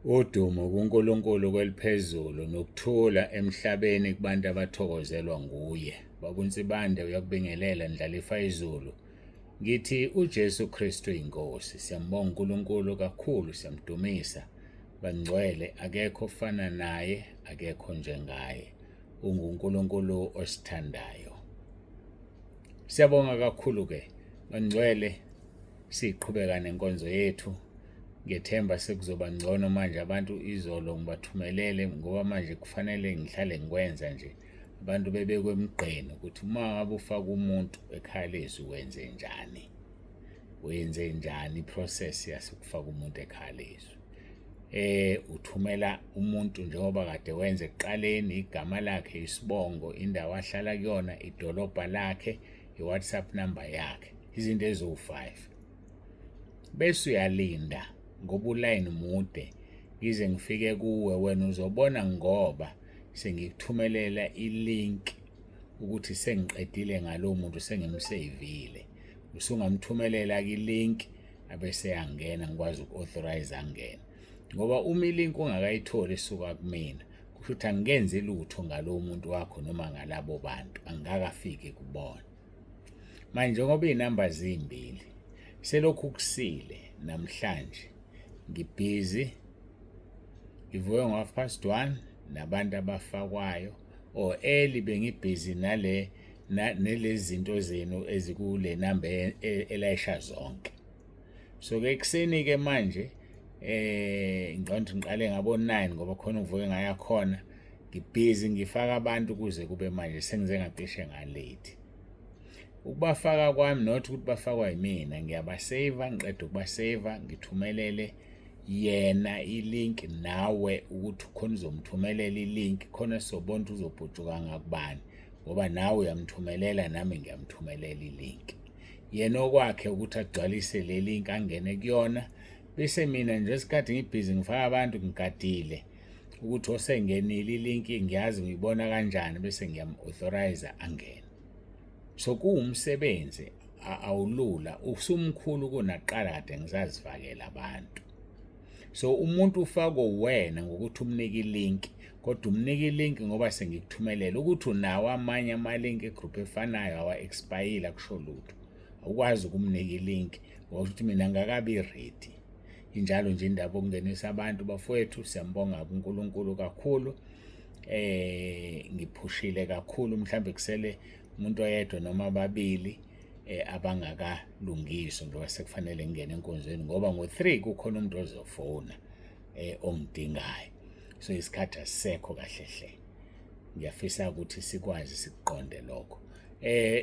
Udumo kuNkulunkulu kweliphezulu nokuthula emhlabeni kubantu abathokozelwa nguye. Babunsibande uyakubingelela ndlalifa izulu. Ngithi uJesu Kristu inkosi. Siyambonga uNkulunkulu kakhulu, siyamdumisa. Bangcwele akekho ofana naye, akekho njengaye. UnguNkulunkulu osithandayo. Siyabonga kakhulu ke. Bangcwele siqhubeka nenkonzo yethu. Ngethemba sekuzoba ngcono manje abantu izolo ngibathumelele ngoba manje kufanele ngihlale ngikwenza nje. Abantu bebekwe emgqeni ukuthi uma ngabe ufaka umuntu ekhaya lezwi wenze njani. Wenze njani iprocess yasukufaka umuntu ekhaya lezwi. Uthumela umuntu njengoba kade wenze ekuqaleni igama lakhe, isibongo, indawo ahlala kuyona, idolobha lakhe, iWhatsApp number yakhe. Izinto eziwu5. Bese uyalinda ngoba ulayini mude ngize ngifike kuwe, wena uzobona ngoba sengikuthumelela ilink ukuthi sengiqedile ngalo muntu, sengimsavile. Usungamthumelela ilink abese yangena, ngikwazi ukuauthorize angene. Ngoba uma ilink ungakayitholi esuka kumina, kusho ukuthi angenzi lutho ngalo muntu wakho noma ngalabo bantu, angakafiki kubona. Manje ngoba izinamba zimbili selokhu kusile namhlanje ngibhizi, ngivuke ngo1:30 nabantu abafakwayo early bengibhizi nelezi zinto zenu ezikule namba elayisha zonke. So ke ekseni ke manje ngiqonda ngiqale ngabo9 ngoba khona uvuke ngaya khona, ngibhizi ngifaka abantu kuze kube manje sengize ngacishe ngalate. Ukubafaka kwami not ukuthi bafakwa yimina, ngiyabasave, ngiqeda ukubasave ngithumelele yena ilink nawe ukuthi khona uzomthumelela ilink khona sobona uzobhujuka ngakubani ngoba nawe uyamthumelela nami ngiyamthumelela ilink. Yena okwakhe ukuthi agcwalise le link angene kuyona, bese mina nje isikhathi ngibhizi ngifaka abantu ngigadile ukuthi osengenile ilink ngiyazi ngiyibona kanjani bese ngiyam-authorize angene. So kuwumsebenzi awulula, usumkhulu kunaqala kade ngizazifakela abantu. So umuntu ufako wena ngokuthi umnike ilink, kodwa umnike ilink ngoba sengikuthumelela ukuthi unawo amanye ama-link egroup efanayo awa-expire akusho lutho. Awukwazi ukumnika ilink ngokuthi mina ngakabi ready. Injalo nje indaba okungenisa abantu bafowethu, siyambonga uNkulunkulu kakhulu. Ngiphushile kakhulu, mhlambe kusele umuntu oyedwa noma ababili abangakalungiswa ngoba sekufanele ngene enkonzweni ngoba ngo3 kukhona umuntu ozofona ongidingayo. So isikhathi asisekho kahle hle. Ngiyafisa ukuthi sikwazi sikuqonde lokho.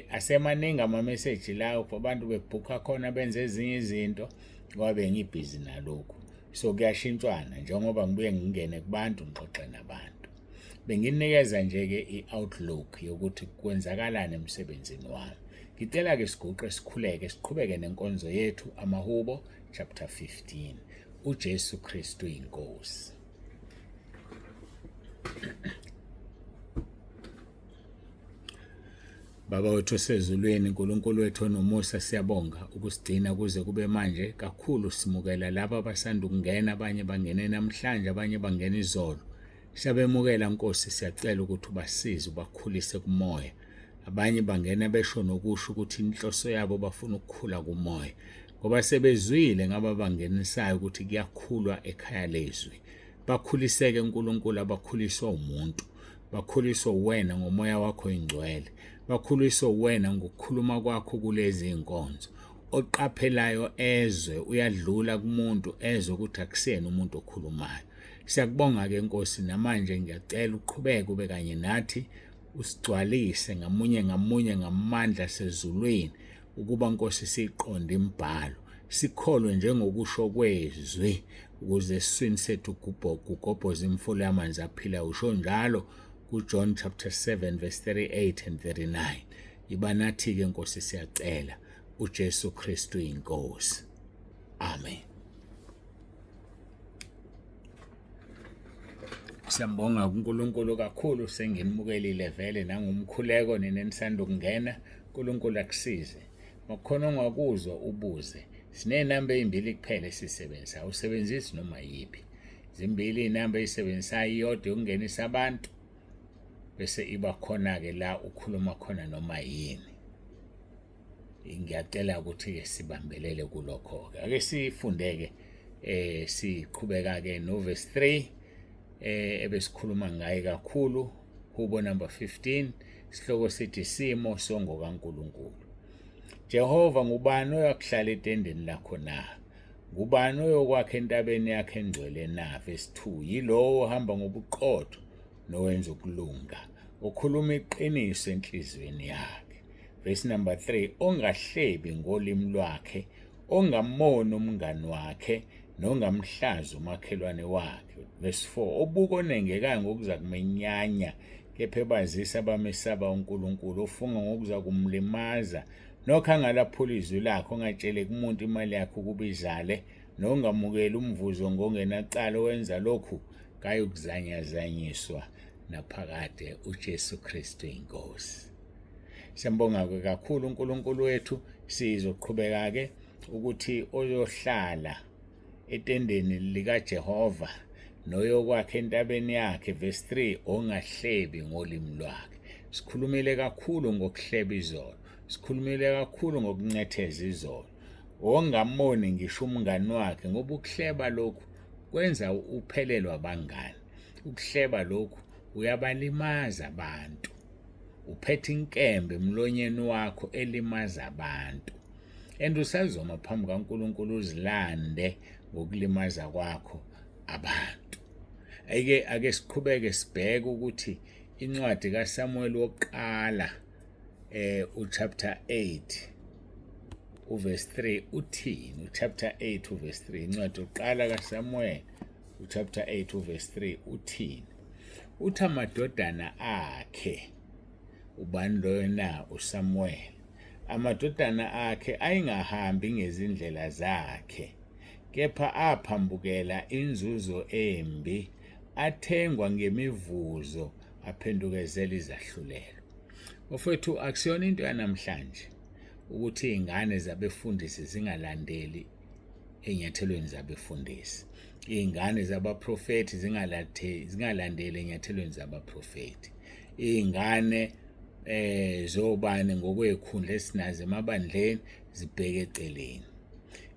Asemaningi ama-message lawo abantu bebhukha khona benze ezinye izinto ngoba bengibhizi nalokho. So kuyashintshwana njengoba ngibuye ngingene kubantu ngixoxe nabantu. Benginikeza nje ke i-outlook yokuthi kwenzakalani emsebenzini wami. Ngicela ke siguqe sikhuleke siqhubeke nenkonzo yethu amahubo chapter 15. uJesu Kristu inkosi. Baba wethu osezulwini, uNkulunkulu wethu onomusa, siyabonga ukusigcina kuze kube manje. Kakhulu simukela laba abasanda ukungena, abanye bangene namhlanje, abanye bangena izolo. Siyabemukela Nkosi, siyacela ukuthi ubasize ubakhulise kumoya. Abanye bangena besho nokusho ukuthi inhloso yabo bafuna ukukhula kumoya ngoba sebezwile ngaba bangenisayo ukuthi kuyakhulwa ekhaya lezwi. Bakhuliseke uNkulunkulu, abakhuliswa umuntu, bakhuliswa wena ngomoya wakho ingcwele, bakhuliswa wena ngokukhuluma kwakho kulezi inkonzo. Oqaphelayo ezwe, uyadlula kumuntu ezwe ukuthi akusiyena umuntu okhulumayo. Siyakubonga ke Nkosi, namanje ngiyacela uqhubeke ube kanye nathi, usigcwalise ngamunye ngamunye ngamandla sezulwini ukuba Nkosi siqonde imibhalo, sikholwe njengokusho kwezwi ukuze esiswini sethu kugobhoza imfula yamanzi aphilayo. Usho njalo kuJohn chapter 7 verse 38 and 39. Iba nathi ke Nkosi siyacela, uJesu Kristu inkosi. Amen. Siyambonga uNkulunkulu kakhulu, senginimukele vele nangumkhuleko ninenisanda ukungena. uNkulunkulu akusize. Makukhona ongakuzwa ubuze. Sinenamba ezimbili kuphela esisebenzisa, awusebenzisi noma yipi. zimbili iy'namba ey'sebenzisayo, iyodwa yokungenisa abantu, bese iba khona-ke la ukhuluma khona noma yini. Ngiyacela ukuthi-ke sibambelele kulokho-ke. Ake sifunde-ke siqhubeka-ke noverse 3 ebesikhuluma ngaye kakhulu, Hubo number 15, isihloko sithi isimo songo kaNkulunkulu. Jehova, ngubani oyakuhlala etendeni lakho na? Ngubani oyokwakha entabeni yakhe engcwele na? Verse 2, yilowo ohamba ngobuqotho nowenza ukulunga, okhuluma iqiniso enhliziyweni yakhe. Verse number 3, ongahlebi ngolimi lwakhe, ongamoni umngani wakhe, nongamhlazi umakhelwane wakhe. Verse 4, obuka onengekayo ngokuza kumenyanya, kepha ebazisa abamesaba uNkulunkulu, ofunga ngokuza kumlimaza, nokhangalaphula izwi lakhe, ongatsheleki umuntu imali yakhe ukuba izale, nongamukeli umvuzo ngongenacala, owenza lokhu kayokuzanyazanyiswa naphakade uJesu Kristu inkosi. Siyambonga kakhulu uNkulunkulu wethu. Sizoqhubeka-ke ukuthi oyohlala etendeni likaJehova noyokwakha entabeni yakhe. Verse 3, ongahlebi ngolimi lwakhe. Sikhulumile kakhulu ngokuhleba izolo, sikhulumile kakhulu ngokuncetheza izolo. Ongamoni ngisho umngani wakhe, ngoba ukuhleba lokhu kwenza uphelelwa abangani. Ukuhleba lokhu uyabalimaza abantu, uphethe inkembe emlonyeni wakho elimaza abantu, and usazoma phambi kaNkulunkulu uzilande ngokulimaza kwakho abantu. Ake siqhubeke sibheke ukuthi incwadi kaSamuel wokuqala uchapter 8 uverse 3 uthini? Uchapter 8 uverse 3, incwadi yokuqala kaSamuel uchapter 8 uverse 3 uthini? Uthi amadodana akhe, ubani loyo na? uSamuel. Amadodana akhe ayingahambi ngezindlela zakhe, kepha aphambukela inzuzo embi, athengwa ngemivuzo, aphendukezela izahlulelo. Bafowethu, akusiyona into yanamhlanje ukuthi iy'ngane zabefundisi zingalandeli ey'nyathelweni zabefundisi, iy'ngane zabaprofethi zingalandeli ey'nyathelweni zabaprofethi, iy'ngane zobani ngokwey'khundla esinazo emabandleni zibheke eceleni.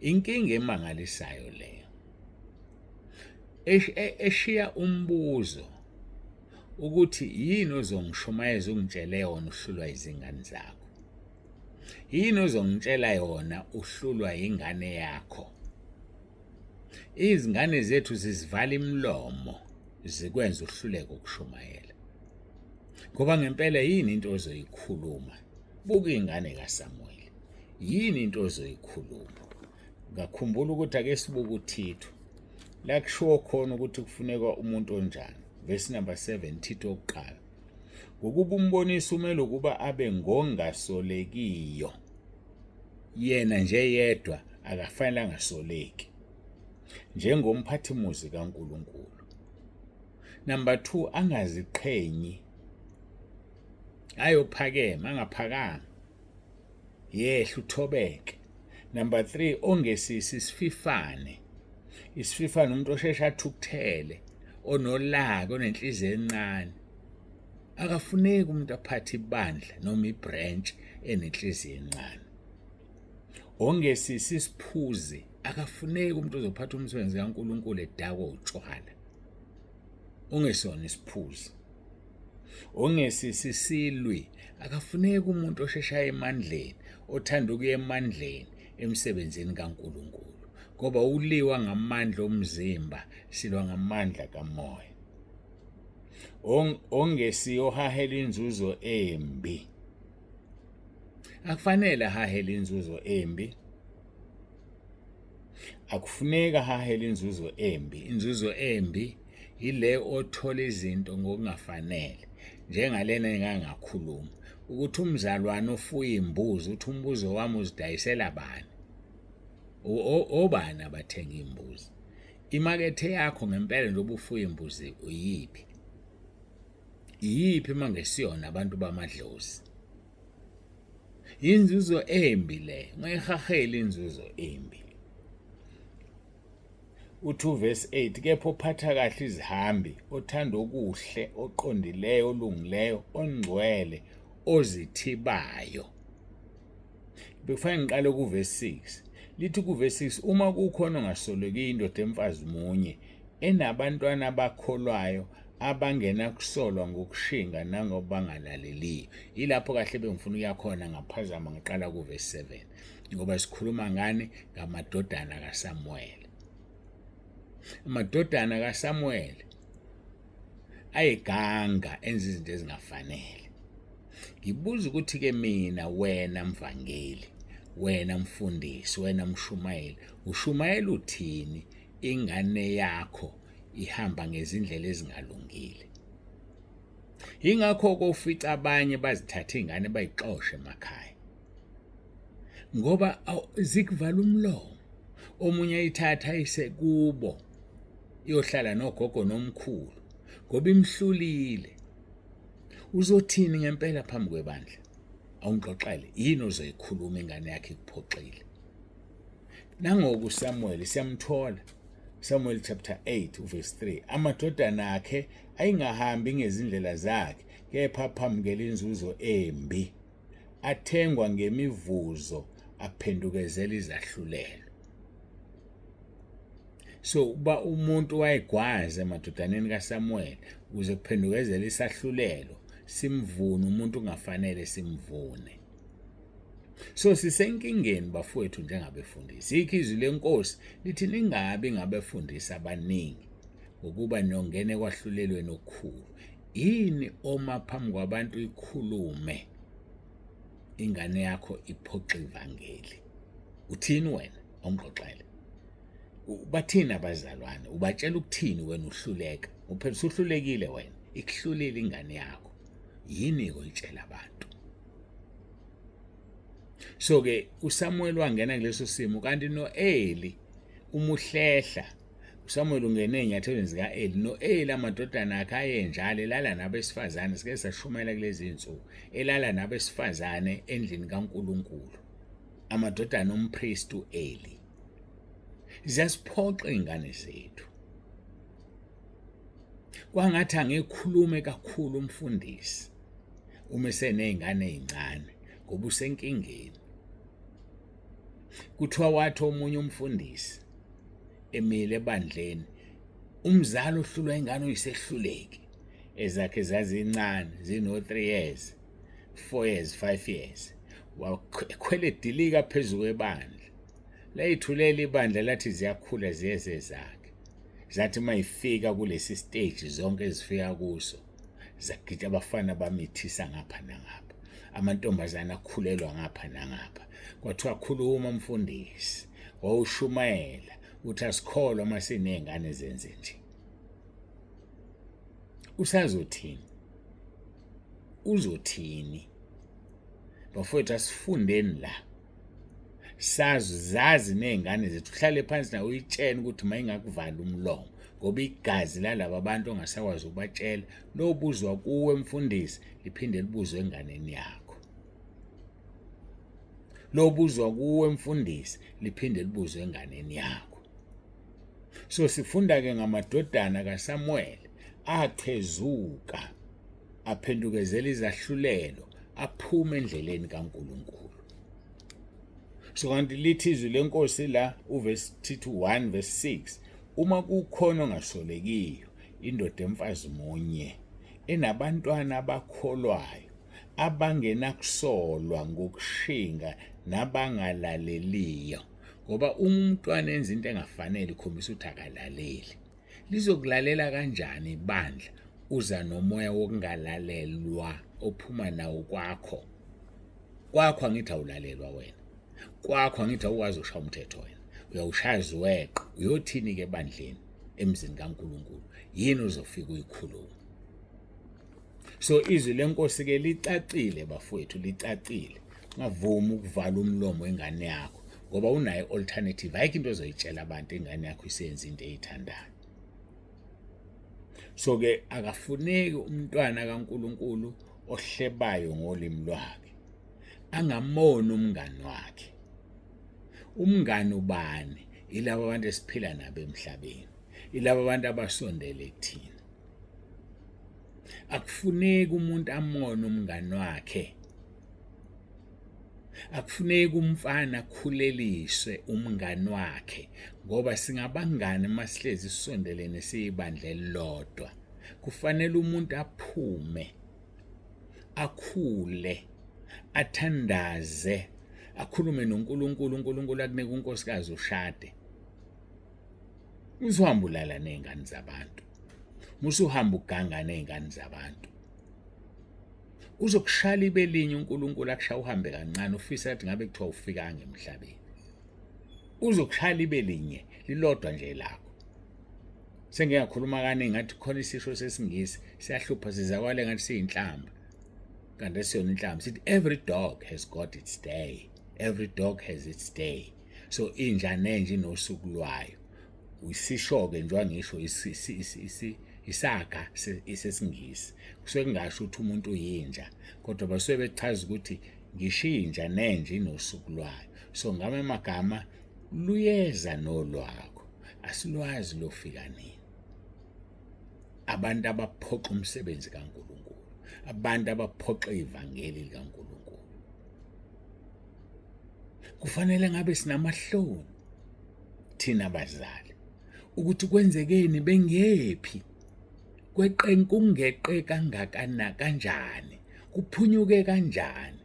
Inkinga emangalisayo leyo eshiya umbuzo ukuthi yini ozongishumayeza ungitshele yona uhlulwa izingane zakho? Yini ozongitshela yona uhlulwa ingane yakho? Izingane zethu zizivala imlomo zikwenza uhluleke ukushumayela. Ngoba ngempela yini into ozoyikhuluma? Buka ingane kaSamuel, yini into ozoyikhuluma? Ngakhumbula ukuthi ake sibuke uThito, la kushiwo khona ukuthi kufuneka umuntu onjani. Verse number 7, Thito wokuqala, ngokuba umbonisi umele ukuba abe ngongasolekiyo, yena nje yedwa akafanele angasoleki, njengomphathimuzi kaNkulunkulu. Number 2, angaziqhenyi, ayophakema angaphakami, yehla uthobeke. Number 3, ongesisi isififane. Isififane umuntu oshesha athukuthele, onolaka, onenhliziyo encane. Akafuneki umuntu aphathe ibandla noma ibranch enenhliziyo encane. Ongesisi isiphuzi, akafuneki umuntu ozophatha umsebenzi kaNkulunkulu edakwa utshwala, ungesona isiphuzi. Ongesisi isilwi, akafuneki umuntu osheshayo emandleni, othanda ukuya emandleni emsebenzini kaNkulunkulu, ngoba uliwa ngamandla omzimba, silwa ngamandla kamoya. Ongesiyo ohahela inzuzo embi, akufanele ahahele inzuzo embi, akufuneka ahahele inzuzo embi. Inzuzo embi ile othola izinto ngokungafanele, njengalena engangakhuluma ukuthi umzalwane ofuya imbuzi, uthi umbuzo wami uzidayisela bani? Obani abathenga imbuzi? Imakethe yakho ngempela njengoba ufuya imbuzi uyiphi? Iyiphi mangesiyona abantu bamadlozi? Inzuzo embi le, ungayihaheli inzuzo embi. u2 verse 8, kepha ophatha kahle izihambi, othanda okuhle, oqondileyo, olungileyo, ongcwele, ozithibayo. Bekufanele ngiqale kuverse 6. Lithi kuverse 6, uma kukhona ongasoleki indoda emfazi munye enabantwana abakholwayo abangena kusolwa ngokushinga nangobangalaleliyo. Ilapho kahle bengifuna ukuyakhona ngaphazama ngiqala kuverse 7 ngoba sikhuluma ngani ngamadodana kaSamuel. Amadodana kaSamuel ayeganga enza izinto ezingafanele. Ngibuza ukuthi ke mina, wena mvangeli, wena mfundisi, wena mshumayeli, ushumayela uthini ingane yakho ihamba ngezindlela ezingalungile? Ingakho kofica abanye bazithatha ingane bayixoshe emakhaya ngoba zikuvala umlomo. Omunye ayithatha ayise kubo iyohlala nogogo nomkhulu ngoba imhlulile. Uzothini ngempela phambi kwebandla? Awungixoxele yini ozoyikhuluma ingane yakhe ikuphoxile? Nangoku uSamuel siyamthola, Samuel chapter 8 verse 3, amadodana akhe ayingahambi ngezindlela zakhe, kepha aphamukela inzuzo embi, athengwa ngemivuzo, aphendukezela izahlulelo. So uba umuntu wayegwaza emadodaneni kaSamuel ukuze kuphendukezele isahlulelo, simvune umuntu ungafanele simvune. So sisenkingeni bafowethu njengabefundisi. Ikho izwi lenkosi lithi ningabi ngabefundisi abaningi ngokuba niyongena ekwahlulelweni okukhulu. Yini oma phambi kwabantu ikhulume ingane yakho iphoxa ivangeli? Uthini wena? Awungixoxele. Bathini abazalwane? Ubatshela ukuthini wena uhluleka? Uphela usuhlulekile wena, ikuhlulile ingane yakho. Yini oyitshela abantu? So ke uSamuel wangena kuleso simo, kanti noEli umuhlehla. uSamuel ungene ezinyathelweni zikaEli. noEli amadodana akhe ayenjalo, elala nabesifazane. Sike sashumela kulezi insuku, elala nabesifazane endlini kaNkulunkulu, amadodana ompriest uEli. Ziyasiphoxa ingane zethu. Kwangathi angikhulume kakhulu umfundisi uma seney'ngane ey'ncane ngoba usenkingeni. Kuthiwa wathi omunye umfundisi emile ebandleni, umzali ohlulwa ingane uyisehluleki, ezakhe zazincane, zino-3 years, 4 years, 5 years, wakhwela edilika phezu kwebandla. Layithulela ibandla lathi ziyakhula ziyezezakhe. Zathi mayifika kulesi stage zonke ezifika kuso, zagitsha abafana bamithisa ngapha nangapha, amantombazane akhulelwa ngapha nangapha. Kwathiwa khuluma umfundisi, wawushumayela uthi asikholwa uma siney'ngane zenze nje. Usazothini? Uzothini? Bafowethu asifundeni la, zazi ney'ngane zethu, uhlale phansi nawe uyitshene ukuthi mayingakuvala umlomo ngoba igazi lalaba bantu ongasakwazi ukubatshela lobuzwa kuwe mfundisi liphinde libuzwe enganeni yakho. Lobuzwa kuwe mfundisi liphinde libuzwe enganeni yakho. So sifunda-ke ngamadodana kaSamuel achezuka, aphendukezela izahlulelo, aphume endleleni kaNkulunkulu. So kanti lithi izwi lenkosi la uverse 1 verse 6, uma kukhona ongasolekiyo indoda emfazi munye enabantwana abakholwayo abangenakusolwa ngokushinga nabangalaleliyo. Ngoba umntwana enza into engafanele ikhombisa ukuthi akalaleli. Lizokulalela kanjani ibandla uza nomoya wokungalalelwa ophuma nawo kwakho? Kwakho angithi awulalelwa wena. Kwakho angithi awukwazi ushaya umthetho wena. Uyawushaya ziweqe. Uyothini-ke ebandleni emzini kaNkulunkulu? Yini uzofika uyikhuluma? So izwi lenkosi-ke licacile bafowethu, licacile. Ungavumi ukuvala umlomo wengane yakho ngoba unayo alternative. Ayikho into ozoyitshela abantu ingane yakho isenza into eyithandayo. So-ke akafuneki umntwana kaNkulunkulu ohlebayo ngolimi lwakhe angamona umngani wakhe. Umngani ubani? ilabo abantu esiphila nabo emhlabeni, ilabo abantu abasondele kuthina. Akufuneki umuntu amone umngani wakhe, akufuneki umfana akhuleliswe umngani wakhe, ngoba singabangani masihlezi sisondelene siyibandla elilodwa. Kufanele umuntu aphume, akhule, athandaze, akhulume noNkulunkulu, uNkulunkulu akunika unkosikazi ushade. Usuhamba ulala nezingane zabantu, musuhamba uganga nezingane zabantu, uzokushaya ibe linye uNkulunkulu akushaya uhambe kancane ufisa ukuthi ngabe kuthiwa ufikanga emhlabeni. Uzokushaya ibe linye lilodwa nje lakho. Sengiyakhuluma kaningi ngathi khona isisho sesingisi siyahlupha sizakwale ngathi siyinhlamba, kanti siyona inhlamba. Sithi every dog has got its day, every dog has its day. So inja nenje inosuku lwayo. Usisho-ke njengoba ngisho isaga isesingisi, kusuke kungasho ukuthi umuntu uyinja, kodwa basuke bechaza ukuthi ngishinja nenje inosuku lwayo. So ngame amagama luyeza nolwakho, asilwazi lofika nini. Abantu abaphoqa umsebenzi kaNkulunkulu, abantu abaphoqa ivangeli likaNkulunkulu, kufanele ngabe sinamahloni thina abazali ukuthi kwenzekeni bengephi, kungeqe kangakana kanjani, kuphunyuke kanjani.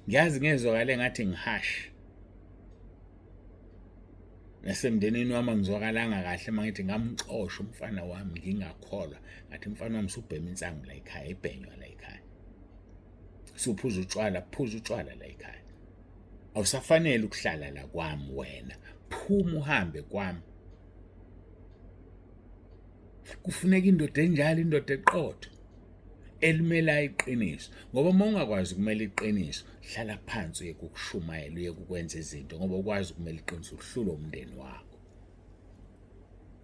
Ngiyazi ngezwakale ngathi ngihash, nasemndenini wami ngizwakalanga kahle mangithi ngamxosha umfana wami ngingakholwa, ngathi umfana wami subhema insangu la ekhaya, ibhenywa la ekhaya, suphuza utshwala, phuza utshwala la ekhaya. Awusafanele ukuhlala la kwami wena, phuma uhambe kwami. Kufuneka indoda enjalo, indoda eqotho elimela iqiniso, ngoba uma ungakwazi ukumela iqiniso, hlala phansi uye kukushumayela, uye kukwenza izinto, ngoba ukwazi ukumela iqiniso uhlula umndeni wakho.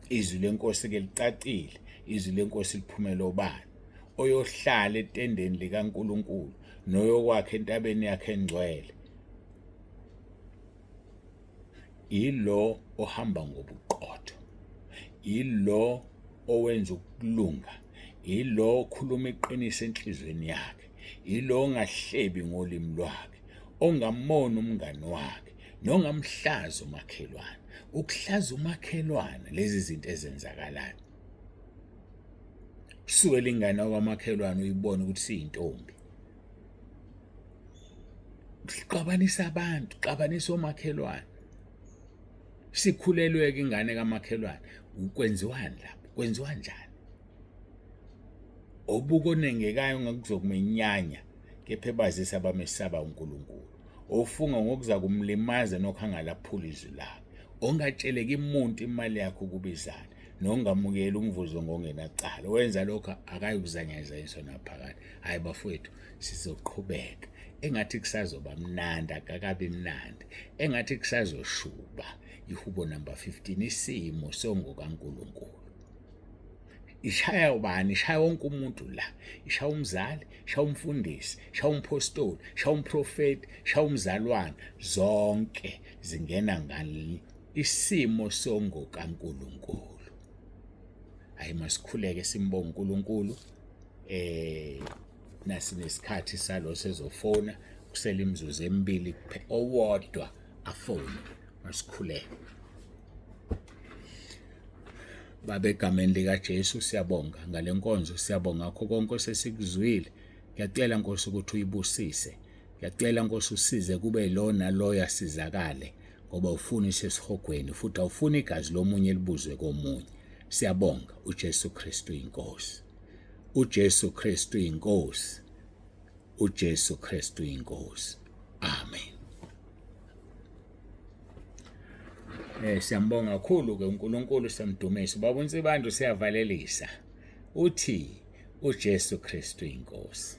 Izwi lenkosi-ke licacile, izwi lenkosi liphumela obani, oyohlala etendeni likaNkulunkulu noyokwakha entabeni yakhe engcwele, ilo ohamba ngobuqotho, ilo owenza ukulunga, ilo okhuluma iqiniso enhlizweni yakhe, ilo ongahlebi ngolimi lwakhe, ongamona umngani wakhe, nongamhlaza umakhelwane. Ukuhlaza umakhelwane lezi zinto ezenzakalayo. Suke lingane wakwamakhelwane uyibone ukuthi siyintombi. Xabanisa abantu, xabanisa omakhelwane. Sikhulelwe-ke ingane kamakhelwane, ukwenziwani lapho? Kwenziwa njani? Obuko onengekayo ngakuzokumenyanya, kepha ebazisa abamesaba uNkulunkulu. Ofunga ngokuza kumlimaza nokuhanga laphula izwi lakhe. Ongatsheleki imuntu imali yakho kubizana, nongamukela umvuzo ngongenacala. Wenza lokho akayikuzanyazanyiswa naphakade. Hayi bafowethu, sizoqhubeka. Engathi kusazoba mnandi, akakabi mnandi. Engathi kusazoshuba. Ihubo number 15, isimo songokaNkulunkulu. Ishaya ubani? Ishaya wonke umuntu la. Ishaya umzali, ishaya umfundisi, ishaya umpostoli, ishaya umprofeti, ishaya umzalwane. Zonke zingena ngani isimo songokaNkulunkulu. Hayi masikhuleke simbonga uNkulunkulu. Nasinesikhathi salo sezofona kusela imizuzu emibili owodwa afone. Masikhuleke. Baba, egameni likaJesu siyabonga ngale nkonzo, siyabonga ngakho konke osesikuzwile. Ngiyacela Nkosi ukuthi uyibusise, ngiyacela Nkosi usize kube yilona loyo asizakale, ngoba ufuna isesihogweni futhi awufuni igazi lomunye libuzwe komunye. Siyabonga uJesu Kristu inkosi, uJesu Kristu inkosi, uJesu Kristu inkosi. Amen. Siyambonga kakhulu ke uNkulunkulu, siyamdumisa. Baba uNsibandu siyavalelisa uthi uJesu Kristu inkosi.